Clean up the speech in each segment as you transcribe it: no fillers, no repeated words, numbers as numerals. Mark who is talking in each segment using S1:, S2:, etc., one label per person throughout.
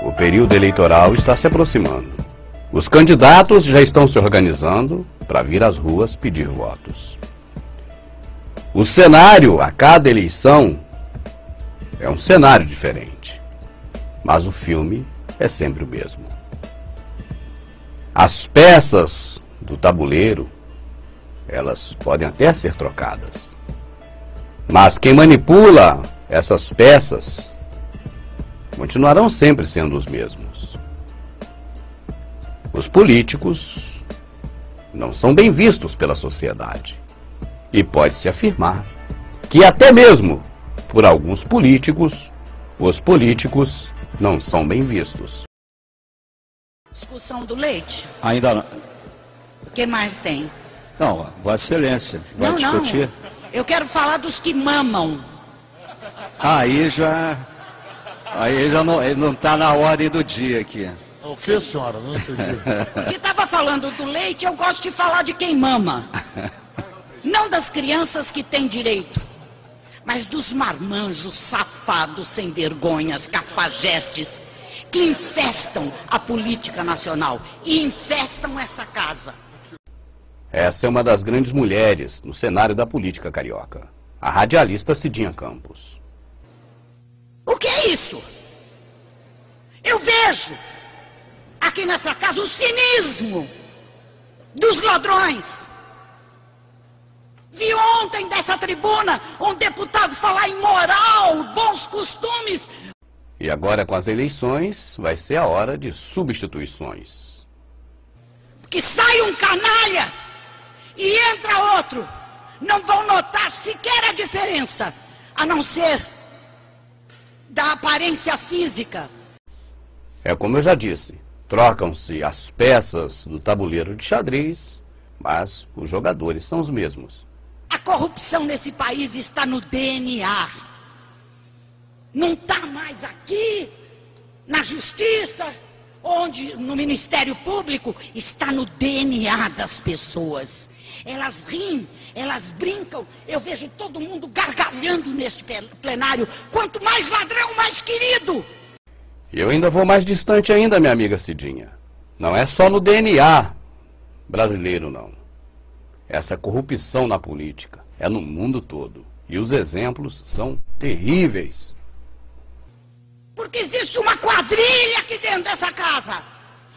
S1: O período eleitoral está se aproximando. Os candidatos já estão se organizando para vir às ruas pedir votos. O cenário a cada eleição é um cenário diferente, mas o filme é sempre o mesmo. As peças do tabuleiro, elas podem até ser trocadas, mas quem manipula essas peças continuarão sempre sendo os mesmos. Os políticos não são bem vistos pela sociedade. E pode-se afirmar que até mesmo por alguns políticos, os políticos não são bem vistos.
S2: Discussão do leite?
S3: Ainda não.
S2: O que mais tem?
S3: Não, Vossa Excelência, vai discutir?
S2: Não, eu quero falar dos que mamam.
S3: Aí já não está na ordem do dia aqui.
S4: O que, senhora? Não entendi.
S2: Porque estava falando do leite, eu gosto de falar de quem mama. Não das crianças que têm direito, mas dos marmanjos safados, sem vergonhas, cafajestes, que infestam a política nacional e infestam essa casa.
S1: Essa é uma das grandes mulheres no cenário da política carioca, a radialista Cidinha Campos.
S2: O que é isso? Eu vejo aqui nessa casa o cinismo dos ladrões. Vi ontem dessa tribuna um deputado falar em moral, bons costumes.
S1: E agora com as eleições vai ser a hora de substituições.
S2: Que sai um canalha e entra outro. Não vão notar sequer a diferença, a não ser da aparência física.
S1: É como eu já disse, trocam-se as peças do tabuleiro de xadrez, mas os jogadores são os mesmos.
S2: A corrupção nesse país está no DNA. Não está mais aqui, na justiça, onde no Ministério Público, está no DNA das pessoas. Elas riem, elas brincam, eu vejo todo mundo gargalhando neste plenário. Quanto mais ladrão, mais querido.
S1: E eu ainda vou mais distante ainda, minha amiga Cidinha. Não é só no DNA brasileiro, não. Essa corrupção na política é no mundo todo. E os exemplos são terríveis.
S2: Porque existe uma quadrilha aqui dentro dessa casa.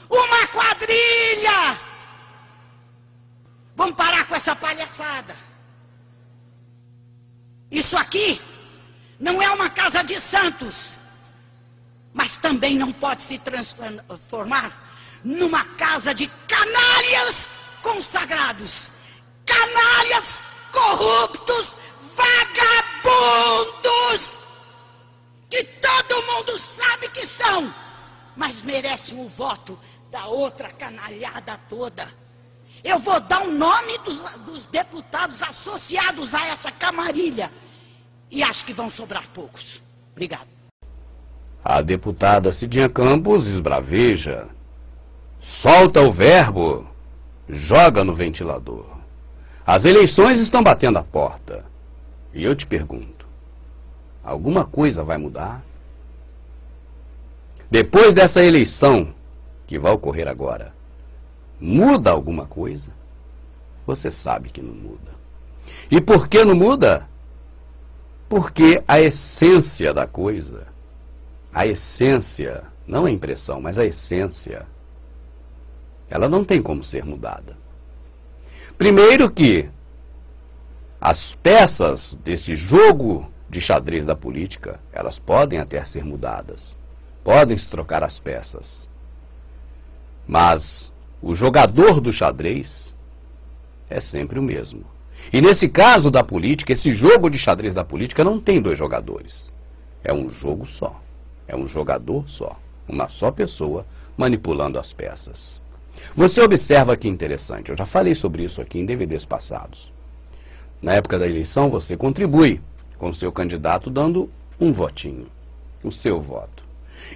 S2: Uma quadrilha! Vamos parar com essa palhaçada. Isso aqui não é uma casa de santos. Mas também não pode se transformar numa casa de canalhas consagrados. Canalhas corruptos, vagabundos, que todo mundo sabe que são, mas merecem o voto da outra canalhada toda. Eu vou dar o nome dos deputados associados a essa camarilha, e acho que vão sobrar poucos. Obrigado.
S1: A deputada Cidinha Campos esbraveja, solta o verbo, joga no ventilador. As eleições estão batendo a porta. E eu te pergunto, alguma coisa vai mudar? Depois dessa eleição, que vai ocorrer agora, muda alguma coisa? Você sabe que não muda. E por que não muda? Porque a essência da coisa, a essência, não a impressão, mas a essência, ela não tem como ser mudada. Primeiro que as peças desse jogo de xadrez da política, elas podem até ser mudadas. Podem se trocar as peças. Mas o jogador do xadrez é sempre o mesmo. E nesse caso da política, esse jogo de xadrez da política não tem dois jogadores. É um jogo só. É um jogador só. Uma só pessoa manipulando as peças. Você observa que interessante, eu já falei sobre isso aqui em DVDs passados. Na época da eleição, você contribui com o seu candidato dando um votinho, o seu voto.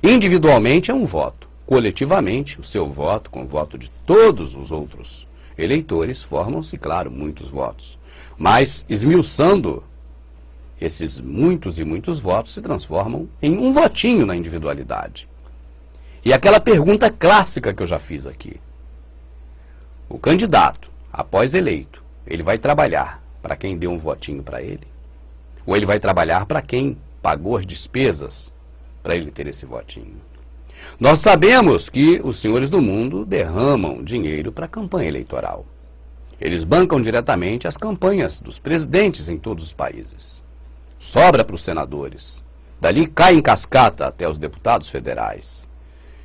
S1: Individualmente é um voto, coletivamente o seu voto, com o voto de todos os outros eleitores, formam-se, claro, muitos votos. Mas, esmiuçando, esses muitos e muitos votos se transformam em um votinho na individualidade. E aquela pergunta clássica que eu já fiz aqui. O candidato, após eleito, ele vai trabalhar para quem deu um votinho para ele? Ou ele vai trabalhar para quem pagou as despesas para ele ter esse votinho? Nós sabemos que os senhores do mundo derramam dinheiro para a campanha eleitoral. Eles bancam diretamente as campanhas dos presidentes em todos os países. Sobra para os senadores. Dali cai em cascata até os deputados federais.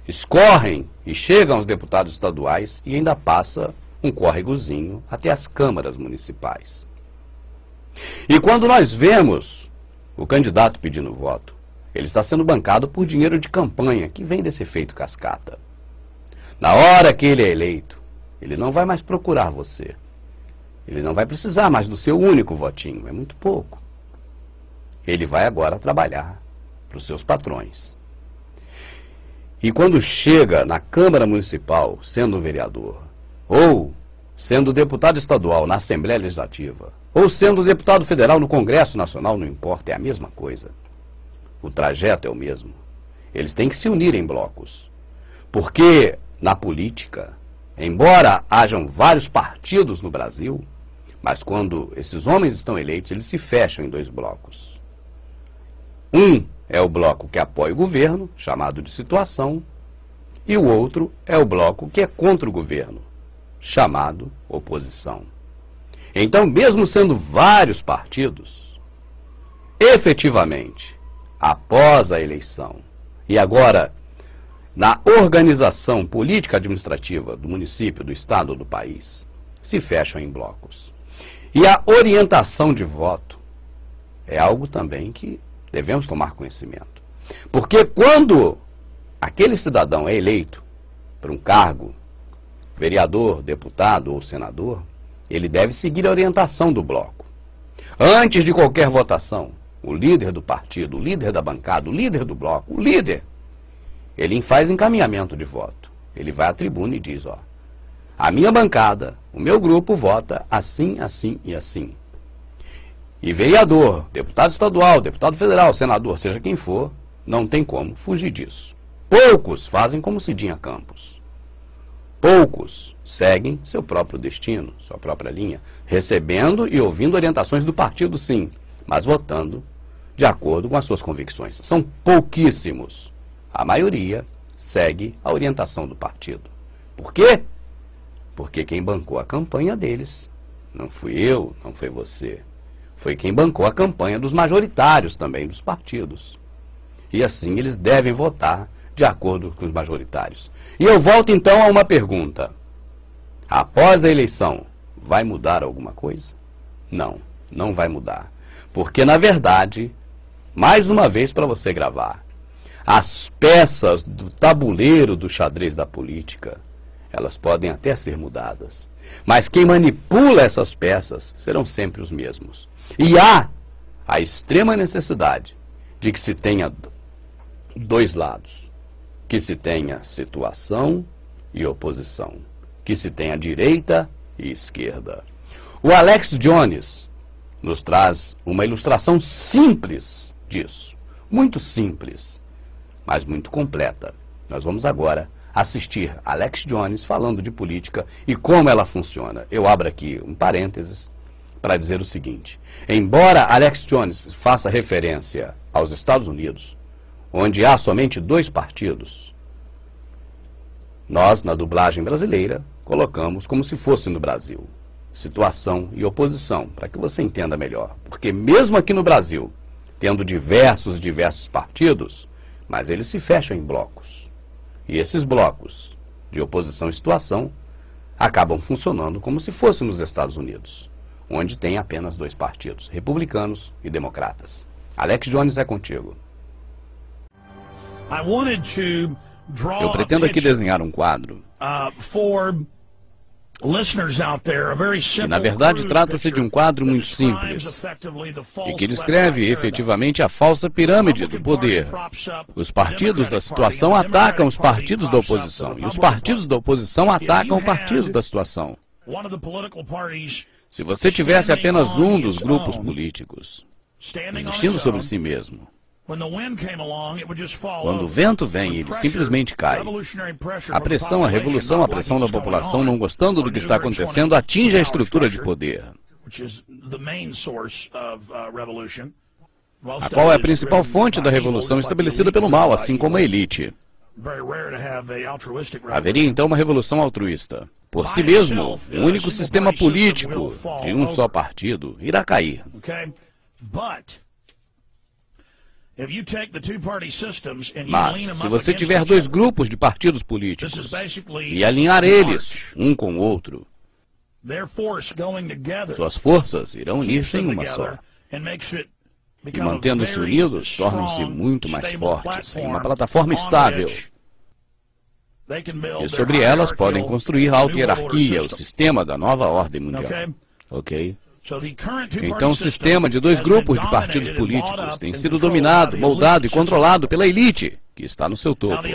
S1: Escorrem e chegam aos deputados estaduais e ainda passa um córregozinho até as câmaras municipais. E quando nós vemos o candidato pedindo voto, ele está sendo bancado por dinheiro de campanha, que vem desse efeito cascata. Na hora que ele é eleito, ele não vai mais procurar você. Ele não vai precisar mais do seu único votinho, é muito pouco. Ele vai agora trabalhar para os seus patrões. E quando chega na Câmara Municipal, sendo vereador, ou sendo deputado estadual na Assembleia Legislativa, ou sendo deputado federal no Congresso Nacional, não importa, é a mesma coisa. O trajeto é o mesmo. Eles têm que se unir em blocos. Porque na política, embora hajam vários partidos no Brasil, mas quando esses homens estão eleitos, eles se fecham em dois blocos. Um é o bloco que apoia o governo, chamado de situação, e o outro é o bloco que é contra o governo, chamado oposição. Então, mesmo sendo vários partidos, efetivamente, após a eleição, e agora na organização política administrativa do município, do estado ou do país, se fecham em blocos. E a orientação de voto é algo também que devemos tomar conhecimento. Porque quando aquele cidadão é eleito para um cargo, vereador, deputado ou senador, ele deve seguir a orientação do bloco. Antes de qualquer votação, o líder do partido, o líder da bancada, o líder do bloco, o líder, ele faz encaminhamento de voto. Ele vai à tribuna e diz, ó, a minha bancada, o meu grupo vota assim, assim e assim. E vereador, deputado estadual, deputado federal, senador, seja quem for, não tem como fugir disso. Poucos fazem como Cidinha Campos. Poucos seguem seu próprio destino, sua própria linha, recebendo e ouvindo orientações do partido, sim, mas votando de acordo com as suas convicções. São pouquíssimos. A maioria segue a orientação do partido. Por quê? Porque quem bancou a campanha deles não fui eu, não foi você. Foi quem bancou a campanha dos majoritários também, dos partidos. E assim eles devem votar de acordo com os majoritários. E eu volto então a uma pergunta. Após a eleição, vai mudar alguma coisa? Não, não vai mudar. Porque, na verdade, mais uma vez para você gravar, as peças do tabuleiro do xadrez da política, elas podem até ser mudadas. Mas quem manipula essas peças serão sempre os mesmos. E há a extrema necessidade de que se tenha dois lados. Que se tenha situação e oposição. Que se tenha direita e esquerda. O Alex Jones nos traz uma ilustração simples disso. Muito simples, mas muito completa. Nós vamos agora assistir Alex Jones falando de política e como ela funciona. Eu abro aqui um parênteses para dizer o seguinte. Embora Alex Jones faça referência aos Estados Unidos, onde há somente dois partidos, nós, na dublagem brasileira, colocamos como se fosse no Brasil. Situação e oposição, para que você entenda melhor. Porque mesmo aqui no Brasil, tendo diversos partidos, mas eles se fecham em blocos. E esses blocos de oposição e situação acabam funcionando como se fosse nos Estados Unidos, onde tem apenas dois partidos, republicanos e democratas. Alex Jones, é contigo. Eu pretendo aqui desenhar um quadro que, na verdade, trata-se de um quadro muito simples e que descreve efetivamente a falsa pirâmide do poder. Os partidos da situação atacam os partidos da oposição e os partidos da oposição atacam o partido da situação. Se você tivesse apenas um dos grupos políticos existindo sobre si mesmo, Quando o vento vem, ele simplesmente cai. A pressão, a revolução, a pressão da população não gostando do que está acontecendo atinge a estrutura de poder. A qual é a principal fonte da revolução estabelecida pelo mal, assim como a elite. Haveria então uma revolução altruísta. Por si mesmo, o único sistema político de um só partido irá cair. Mas, se você tiver dois grupos de partidos políticos e alinhar eles, um com o outro, suas forças irão unir-se em uma só. E mantendo-se unidos, tornam-se muito mais fortes, em uma plataforma estável. E sobre elas podem construir a auto-hierarquia, o sistema da nova ordem mundial. Ok? Então o sistema de dois grupos de partidos políticos tem sido dominado, moldado e controlado pela elite, que está no seu topo.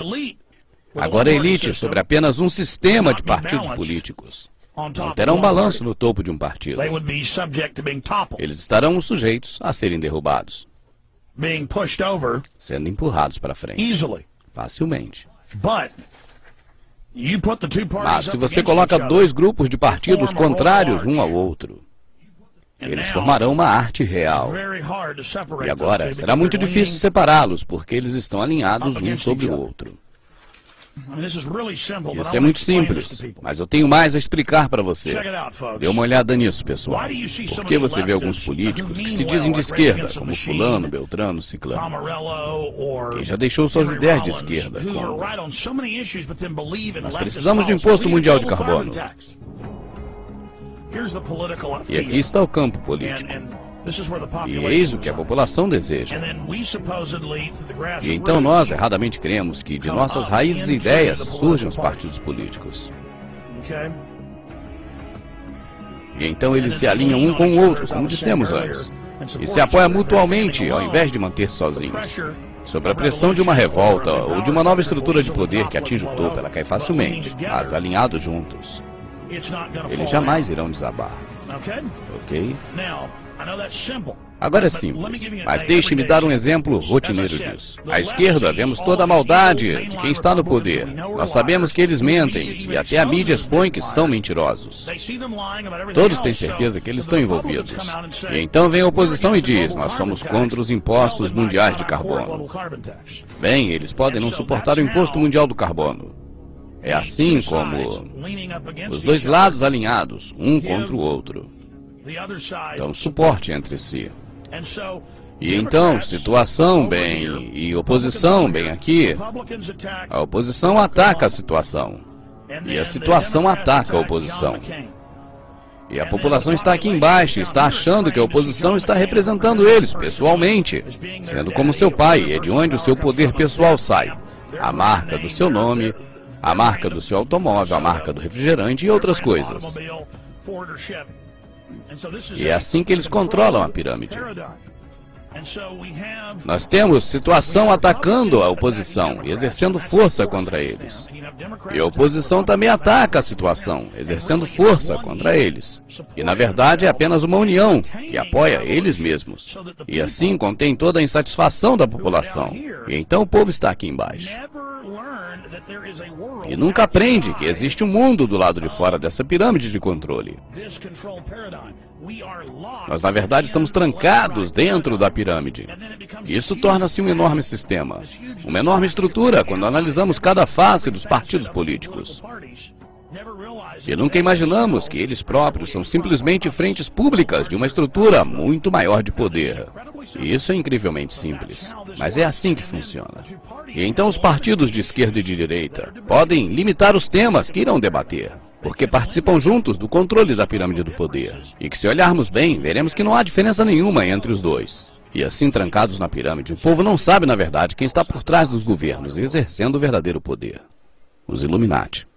S1: Agora a elite, sobre apenas um sistema de partidos políticos, não terão balanço no topo de um partido. Eles estarão sujeitos a serem derrubados, sendo empurrados para frente, facilmente. Mas se você coloca dois grupos de partidos contrários um ao outro, eles formarão uma arte real. E agora, será muito difícil separá-los, porque eles estão alinhados um sobre o outro. Isso é muito simples, mas eu tenho mais a explicar para você. Dê uma olhada nisso, pessoal. Por que você vê alguns políticos que se dizem de esquerda, como fulano, beltrano, ciclano, quem já deixou suas ideias de esquerda, como nós precisamos de um imposto mundial de carbono. E aqui está o campo político. E eis o que a população deseja. E então nós erradamente cremos que de nossas raízes e ideias surgem os partidos políticos. E então eles se alinham um com o outro, como dissemos antes, e se apoiam mutuamente ao invés de manter sozinhos. Sob a pressão de uma revolta ou de uma nova estrutura de poder que atinge o topo, ela cai facilmente, mas alinhados juntos, eles jamais irão desabar. Ok? Agora é simples, mas deixe-me dar um exemplo rotineiro disso. À esquerda, vemos toda a maldade de quem está no poder. Nós sabemos que eles mentem, e até a mídia expõe que são mentirosos. Todos têm certeza que eles estão envolvidos. E então vem a oposição e diz, nós somos contra os impostos mundiais de carbono. Bem, eles podem não suportar o imposto mundial do carbono. É assim como os dois lados alinhados, um contra o outro, dão suporte entre si. E então, situação bem e oposição bem aqui, a oposição ataca a situação, e a situação ataca a oposição. E a população está aqui embaixo e está achando que a oposição está representando eles pessoalmente, sendo como seu pai, é de onde o seu poder pessoal sai. A marca do seu nome, a marca do seu automóvel, a marca do refrigerante e outras coisas. E é assim que eles controlam a pirâmide. Nós temos situação atacando a oposição e exercendo força contra eles. E a oposição também ataca a situação, exercendo força contra eles. E na verdade é apenas uma união que apoia eles mesmos. E assim contém toda a insatisfação da população. E então o povo está aqui embaixo. E nunca aprende que existe um mundo do lado de fora dessa pirâmide de controle. Nós, na verdade, estamos trancados dentro da pirâmide. Isso torna-se um enorme sistema, uma enorme estrutura quando analisamos cada face dos partidos políticos. E nunca imaginamos que eles próprios são simplesmente frentes públicas de uma estrutura muito maior de poder. E isso é incrivelmente simples, mas é assim que funciona. E então os partidos de esquerda e de direita podem limitar os temas que irão debater, porque participam juntos do controle da pirâmide do poder. E que se olharmos bem, veremos que não há diferença nenhuma entre os dois. E assim, trancados na pirâmide, o povo não sabe, na verdade, quem está por trás dos governos, exercendo o verdadeiro poder. Os Illuminati.